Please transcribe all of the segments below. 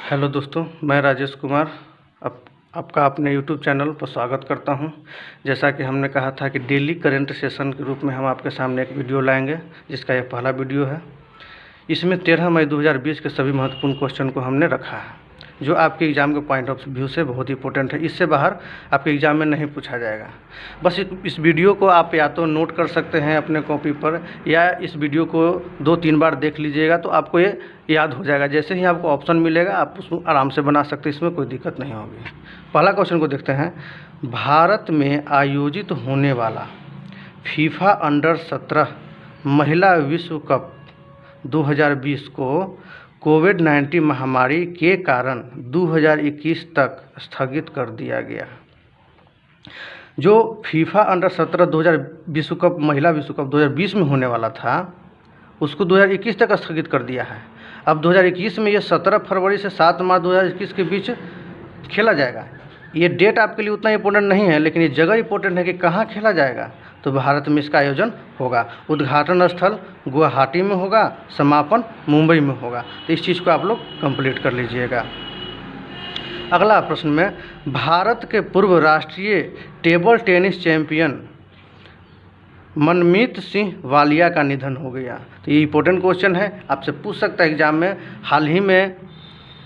Hello दोस्तों, मैं राजेश कुमार आपका अपने यूट्यूब चैनल पर स्वागत करता हूं। जैसा कि हमने कहा था कि डेली करंट सेशन के रूप में हम आपके सामने एक वीडियो लाएंगे, जिसका यह पहला वीडियो है। इसमें 13 मई 2020 के सभी महत्वपूर्ण क्वेश्चन को हमने रखा है, जो आपके एग्ज़ाम के पॉइंट ऑफ व्यू से बहुत इंपॉर्टेंट है। इससे बाहर आपके एग्ज़ाम में नहीं पूछा जाएगा। बस इस वीडियो को आप या तो नोट कर सकते हैं अपने कॉपी पर, या इस वीडियो को 2-3 बार देख लीजिएगा तो आपको ये याद हो जाएगा। जैसे ही आपको ऑप्शन मिलेगा आप उसको आराम से बना सकते हैं, इसमें कोई दिक्कत नहीं होगी। पहला क्वेश्चन को देखते हैं। भारत में आयोजित होने वाला फीफा अंडर 17 महिला विश्व कप 2020 को कोविड-19 महामारी के कारण 2021 तक स्थगित कर दिया गया। जो फीफा अंडर 17 2020 विश्व कप महिला विश्व कप 2020 में होने वाला था, उसको 2021 तक स्थगित कर दिया है। अब 2021 में ये 17 फरवरी से 7 मार्च 2021 के बीच खेला जाएगा। ये डेट आपके लिए उतना इम्पोर्टेंट नहीं है, लेकिन ये जगह इम्पोर्टेंट है कि कहाँ खेला जाएगा। तो भारत में इसका आयोजन होगा। उद्घाटन स्थल गुवाहाटी में होगा, समापन मुंबई में होगा। तो इस चीज़ को आप लोग कंप्लीट कर लीजिएगा। अगला प्रश्न में, भारत के पूर्व राष्ट्रीय टेबल टेनिस चैंपियन मनमीत सिंह वालिया का निधन हो गया। तो ये इंपॉर्टेंट क्वेश्चन है, आपसे पूछ सकता है एग्जाम में। हाल ही में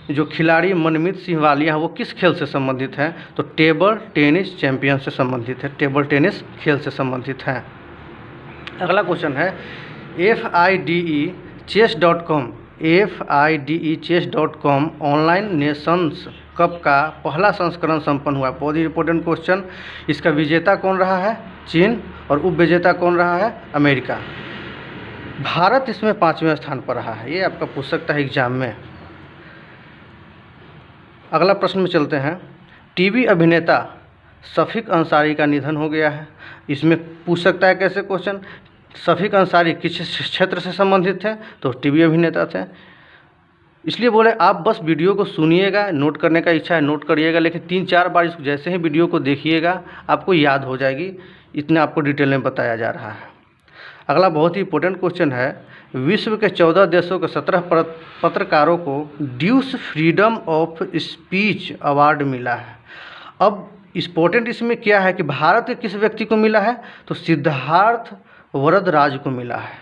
जो खिलाड़ी मनमीत सिंह वालिया है वो किस खेल से संबंधित हैं? तो टेबल टेनिस चैंपियन से संबंधित है, टेबल टेनिस खेल से संबंधित है। अगला क्वेश्चन है, FIDE chess.com online Nations cup का पहला संस्करण संपन्न हुआ। बहुत ही इंपॉर्टेंट क्वेश्चन। इसका विजेता कौन रहा है? चीन। और उप विजेता कौन रहा है? अमेरिका। भारत इसमें 5वें स्थान पर रहा है। ये आपका पूछ सकता है एग्जाम में। अगला प्रश्न में चलते हैं। टीवी अभिनेता शफीक अंसारी का निधन हो गया है। इसमें पूछ सकता है कैसे क्वेश्चन, शफीक अंसारी किस क्षेत्र से संबंधित थे? तो टीवी अभिनेता थे। इसलिए बोले आप बस वीडियो को सुनिएगा, नोट करने का इच्छा है नोट करिएगा, लेकिन 3-4 बार इसको जैसे ही वीडियो को देखिएगा आपको याद हो जाएगी। इतना आपको डिटेल में बताया जा रहा है। अगला बहुत ही इंपॉर्टेंट क्वेश्चन है। विश्व के 14 देशों के 17 पत्रकारों को ड्यूस फ्रीडम ऑफ स्पीच अवार्ड मिला है। अब इम्पोर्टेंट इसमें क्या है कि भारत के किस व्यक्ति को मिला है? तो सिद्धार्थ वरदराज को मिला है।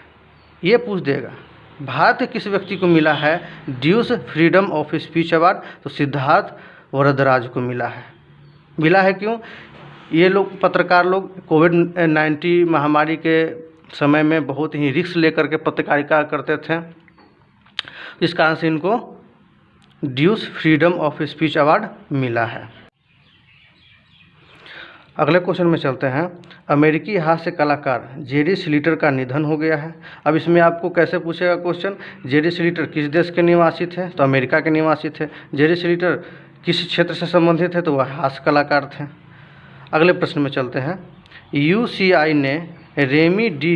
ये पूछ देगा भारत के किस व्यक्ति को मिला है ड्यूस फ्रीडम ऑफ स्पीच अवार्ड? तो सिद्धार्थ वरदराज को मिला है। मिला है क्यों? ये लोग पत्रकार लोग कोविड-19 महामारी के समय में बहुत ही रिस्क लेकर के पत्रकारिता करते थे। इस कारण से इनको ड्यूस फ्रीडम ऑफ स्पीच अवार्ड मिला है। अगले क्वेश्चन में चलते हैं। अमेरिकी हास्य कलाकार जेरी स्लीटर का निधन हो गया है। अब इसमें आपको कैसे पूछेगा क्वेश्चन, जेरी स्लीटर किस देश के निवासी थे? तो अमेरिका के निवासी थे। जेरी स्लीटर किस क्षेत्र से संबंधित है? तो वह हास्य कलाकार थे। अगले प्रश्न में चलते हैं। UCI ने रेमी डी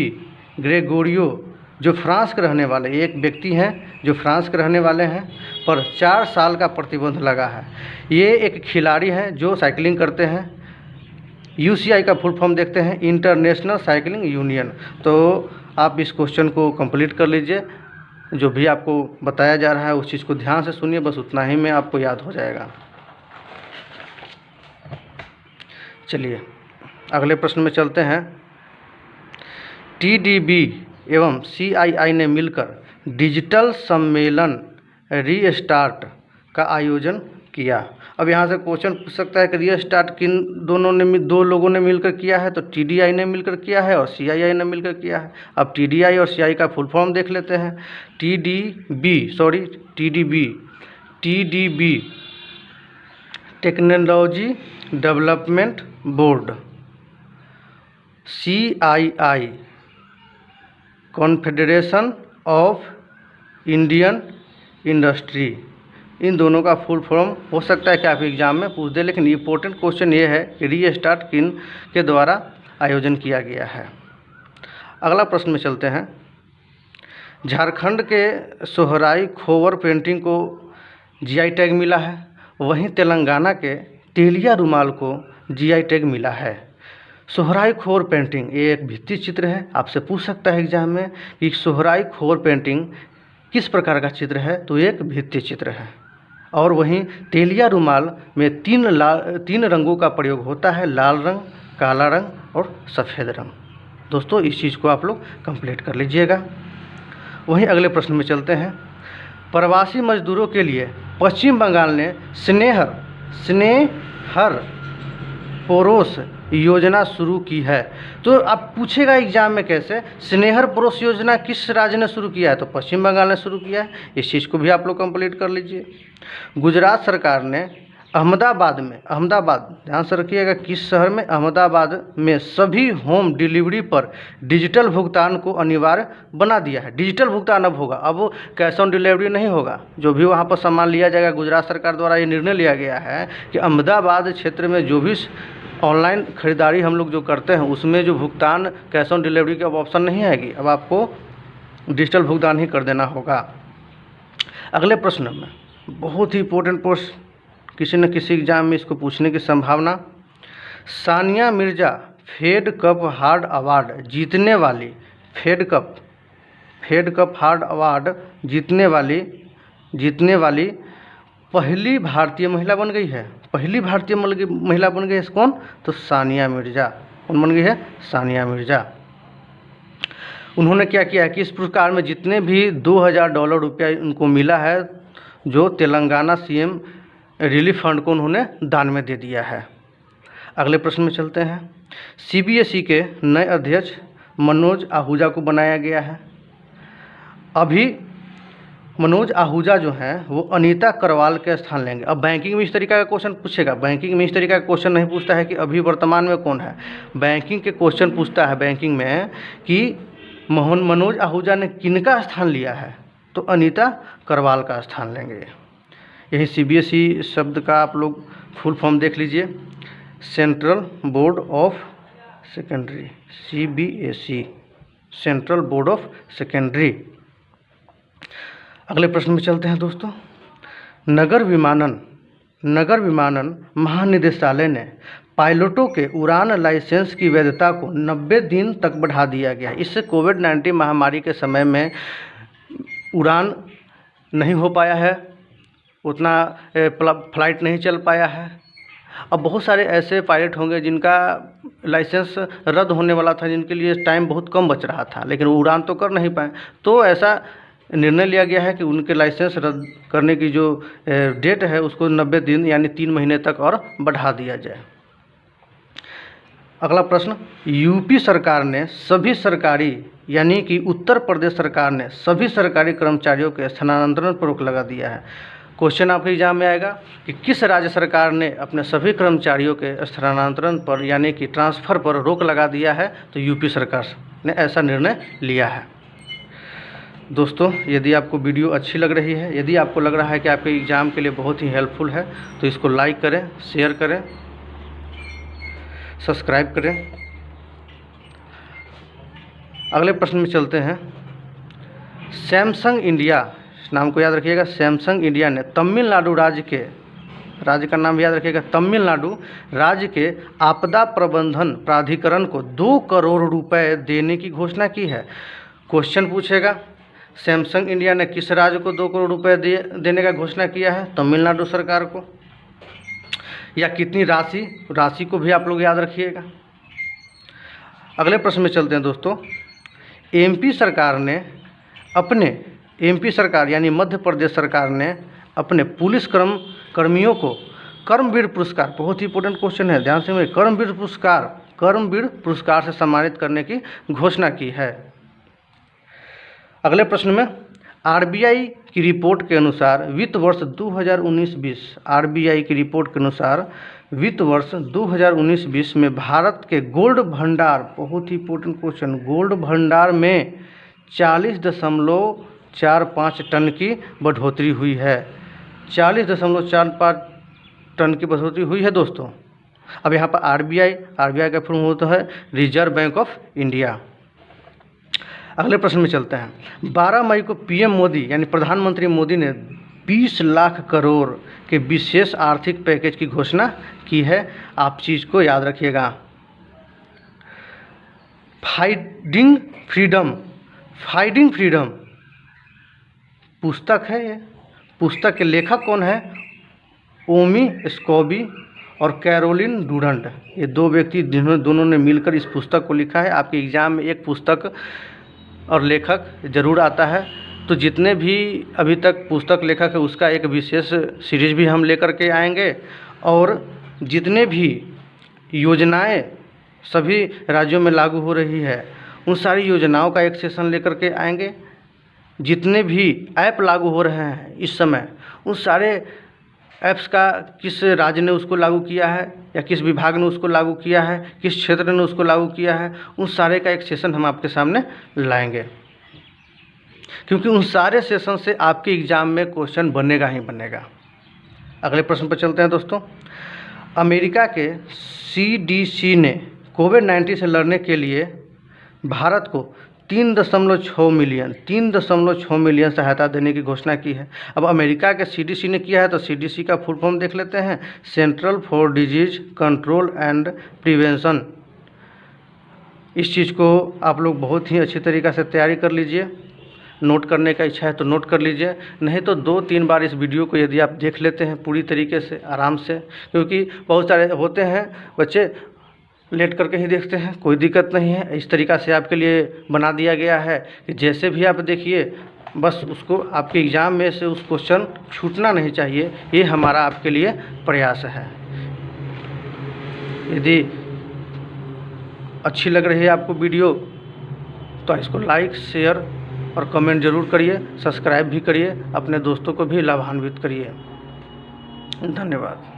ग्रेगोरियो, जो फ्रांस के रहने वाले एक व्यक्ति हैं, जो फ्रांस के रहने वाले हैं, पर 4 साल का प्रतिबंध लगा है। ये एक खिलाड़ी हैं जो साइकिलिंग करते हैं। UCI का फुल फॉर्म देखते हैं, इंटरनेशनल साइकिलिंग यूनियन। तो आप इस क्वेश्चन को कंप्लीट कर लीजिए। जो भी आपको बताया जा रहा है उस चीज़ को ध्यान से सुनिए, बस उतना ही में आपको याद हो जाएगा। चलिए अगले प्रश्न में चलते हैं। TDB एवं CII ने मिलकर डिजिटल सम्मेलन रीस्टार्ट का आयोजन किया। अब यहाँ से क्वेश्चन पूछ सकता है कि रीस्टार्ट किन दो लोगों ने मिलकर किया है? तो TDI ने मिलकर किया है और CII ने मिलकर किया है। अब TDI और CII का फुल फॉर्म देख लेते हैं। TDB Technology Development Board, CII Confederation of Indian Industry. इन दोनों का फुल फॉर्म हो सकता है कि आप एग्जाम में पूछ दे, लेकिन इम्पोर्टेंट क्वेश्चन ये है कि रीस्टार्ट किन के द्वारा आयोजन किया गया है। अगला प्रश्न में चलते हैं। झारखंड के सोहराई खोवर पेंटिंग को GI टैग मिला है। वहीं तेलंगाना के तेलिया रुमाल को GI टैग मिला है। सोहराई खोर पेंटिंग ये एक भित्ति चित्र है। आपसे पूछ सकता है एग्जाम में कि सोहराई खोर पेंटिंग किस प्रकार का चित्र है? तो एक भित्ति चित्र है। और वहीं तेलिया रुमाल में तीन रंगों का प्रयोग होता है, लाल रंग, काला रंग और सफ़ेद रंग। दोस्तों इस चीज़ को आप लोग कंप्लीट कर लीजिएगा। वहीं अगले प्रश्न में चलते हैं। प्रवासी मजदूरों के लिए पश्चिम बंगाल ने स्नेहर परोस योजना शुरू की है। तो आप पूछेगा एग्जाम में कैसे, स्नेहर परोस योजना किस राज्य ने शुरू किया है? तो पश्चिम बंगाल ने शुरू किया है। इस चीज़ को भी आप लोग कंप्लीट कर लीजिए। गुजरात सरकार ने अहमदाबाद, ध्यान से रखिएगा किस शहर में, अहमदाबाद में सभी होम डिलीवरी पर डिजिटल भुगतान को अनिवार्य बना दिया है। डिजिटल भुगतान अब होगा, अब कैश ऑन डिलीवरी नहीं होगा। जो भी वहाँ पर सामान लिया जाएगा, गुजरात सरकार द्वारा ये निर्णय लिया गया है कि अहमदाबाद क्षेत्र में जो भी ऑनलाइन खरीदारी हम लोग जो करते हैं उसमें जो भुगतान कैश ऑन डिलीवरी का ऑप्शन नहीं आएगी, अब आपको डिजिटल भुगतान ही कर देना होगा। अगले प्रश्न में बहुत ही इंपॉर्टेंट प्रश्न, किसी न किसी एग्जाम में इसको पूछने की संभावना। Sania Mirza Fed Cup hard award जीतने वाली, फेड कप हार्ड अवार्ड जीतने वाली पहली भारतीय महिला बन गई है। पहली भारतीय महिला बन गई है कौन? तो सानिया मिर्जा। कौन बन गई है? सानिया मिर्जा। उन्होंने क्या किया है कि इस पुरस्कार में जितने भी $2000 रुपया उनको मिला है, जो तेलंगाना सीएम रिलीफ फंड को उन्होंने दान में दे दिया है। अगले प्रश्न में चलते हैं। सीबीएसई के नए अध्यक्ष मनोज आहूजा को बनाया गया है। अभी मनोज आहूजा जो हैं वो अनीता करवाल के स्थान लेंगे। अब बैंकिंग में इस तरीका का क्वेश्चन पूछेगा, बैंकिंग में इस तरीका का क्वेश्चन नहीं पूछता है कि अभी वर्तमान में कौन है। बैंकिंग के क्वेश्चन पूछता है बैंकिंग में कि मनोज आहूजा ने किनका स्थान लिया है, तो अनीता करवाल का स्थान लेंगे। यही सीबीएसई शब्द का आप लोग फुल फॉर्म देख लीजिए, central board of secondary, CBSE, central board of secondary. अगले प्रश्न में चलते हैं दोस्तों। नगर विमानन महानिदेशालय ने पायलटों के उड़ान लाइसेंस की वैधता को 90 दिन तक बढ़ा दिया गया। इससे कोविड-19 महामारी के समय में उड़ान नहीं हो पाया है, उतना फ्लाइट नहीं चल पाया है। अब बहुत सारे ऐसे पायलट होंगे जिनका लाइसेंस रद्द होने वाला था, जिनके लिए टाइम बहुत कम बच रहा था, लेकिन वो उड़ान तो कर नहीं पाए। तो ऐसा निर्णय लिया गया है कि उनके लाइसेंस रद्द करने की जो डेट है उसको 90 दिन यानी 3 महीने तक और बढ़ा दिया जाए। अगला प्रश्न। यूपी सरकार ने सभी सरकारी यानी कि उत्तर प्रदेश सरकार ने सभी सरकारी कर्मचारियों के स्थानांतरण पर रोक लगा दिया है। क्वेश्चन आपके एग्जाम में आएगा कि किस राज्य सरकार ने अपने सभी कर्मचारियों के स्थानांतरण पर यानी कि ट्रांसफ़र पर रोक लगा दिया है? तो यूपी सरकार ने ऐसा निर्णय लिया है। दोस्तों यदि आपको वीडियो अच्छी लग रही है, यदि आपको लग रहा है कि आपके एग्ज़ाम के लिए बहुत ही हेल्पफुल है, तो इसको लाइक करें, शेयर करें, सब्सक्राइब करें। अगले प्रश्न में चलते हैं। सैमसंग इंडिया, इस नाम को याद रखिएगा, सैमसंग इंडिया ने तमिलनाडु राज्य का नाम याद रखिएगा, तमिलनाडु राज्य के आपदा प्रबंधन प्राधिकरण को 2 करोड़ रुपए देने की घोषणा की है। क्वेश्चन पूछेगा सैमसंग इंडिया ने किस राज्य को 2 करोड़ रुपए देने का घोषणा किया है? तमिलनाडु सरकार को। या कितनी राशि को भी आप लोग याद रखिएगा। अगले प्रश्न में चलते हैं दोस्तों। एमपी सरकार यानी मध्य प्रदेश सरकार ने अपने पुलिस कर्मियों को कर्मवीर पुरस्कार, बहुत ही इंपॉर्टेंट क्वेश्चन है, ध्यान से मेरे, कर्मवीर पुरस्कार से सम्मानित करने की घोषणा की है। अगले प्रश्न में आरबीआई की रिपोर्ट के अनुसार वित्त वर्ष 2019-20, आरबीआई की रिपोर्ट के अनुसार वित्त वर्ष 2019-20 में भारत के गोल्ड भंडार, बहुत ही इंपॉर्टेंट क्वेश्चन, गोल्ड भंडार में 40.45 टन की बढ़ोतरी हुई है। 40.45 टन की बढ़ोतरी हुई है दोस्तों। अब यहाँ पर आरबीआई का फुल होता है रिजर्व बैंक ऑफ इंडिया। अगले प्रश्न में चलते हैं। 12 मई को पीएम मोदी यानी प्रधानमंत्री मोदी ने 20 लाख करोड़ के विशेष आर्थिक पैकेज की घोषणा की है। आप चीज़ को याद रखिएगा। फाइटिंग फ्रीडम पुस्तक है। ये पुस्तक के लेखक कौन है? ओमी स्कॉबी और कैरोलिन डूरंट, ये 2 व्यक्ति दोनों ने मिलकर इस पुस्तक को लिखा है। आपके एग्ज़ाम में एक पुस्तक और लेखक ज़रूर आता है। तो जितने भी अभी तक पुस्तक लेखक है उसका एक विशेष सीरीज भी हम लेकर के आएंगे, और जितने भी योजनाएं सभी राज्यों में लागू हो रही है उन सारी योजनाओं का एक सेशन लेकर के आएंगे। जितने भी ऐप लागू हो रहे हैं इस समय उन सारे ऐप्स का किस राज्य ने उसको लागू किया है या किस विभाग ने उसको लागू किया है, किस क्षेत्र ने उसको लागू किया है, उन सारे का एक सेशन हम आपके सामने लाएंगे, क्योंकि उन सारे सेशन से आपके एग्ज़ाम में क्वेश्चन बनेगा ही बनेगा। अगले प्रश्न पर चलते हैं दोस्तों। अमेरिका के CDC ने कोविड-19 से लड़ने के लिए भारत को 3.6 मिलियन सहायता देने की घोषणा की है। अब अमेरिका के CDC ने किया है तो CDC का फुल फॉर्म देख लेते हैं, central for disease control and prevention. इस चीज़ को आप लोग बहुत ही अच्छी तरीक़े से तैयारी कर लीजिए। नोट करने का इच्छा है तो नोट कर लीजिए, नहीं तो 2-3 बार इस वीडियो को यदि आप देख लेते हैं पूरी तरीके से आराम से, क्योंकि बहुत सारे होते हैं बच्चे लेट करके ही देखते हैं, कोई दिक्कत नहीं है। इस तरीक़ा से आपके लिए बना दिया गया है कि जैसे भी आप देखिए बस उसको आपके एग्ज़ाम में से उस क्वेश्चन छूटना नहीं चाहिए, ये हमारा आपके लिए प्रयास है। यदि अच्छी लग रही है आपको वीडियो तो इसको लाइक, शेयर और कमेंट ज़रूर करिए, सब्सक्राइब भी करिए, अपने दोस्तों को भी लाभान्वित करिए। धन्यवाद।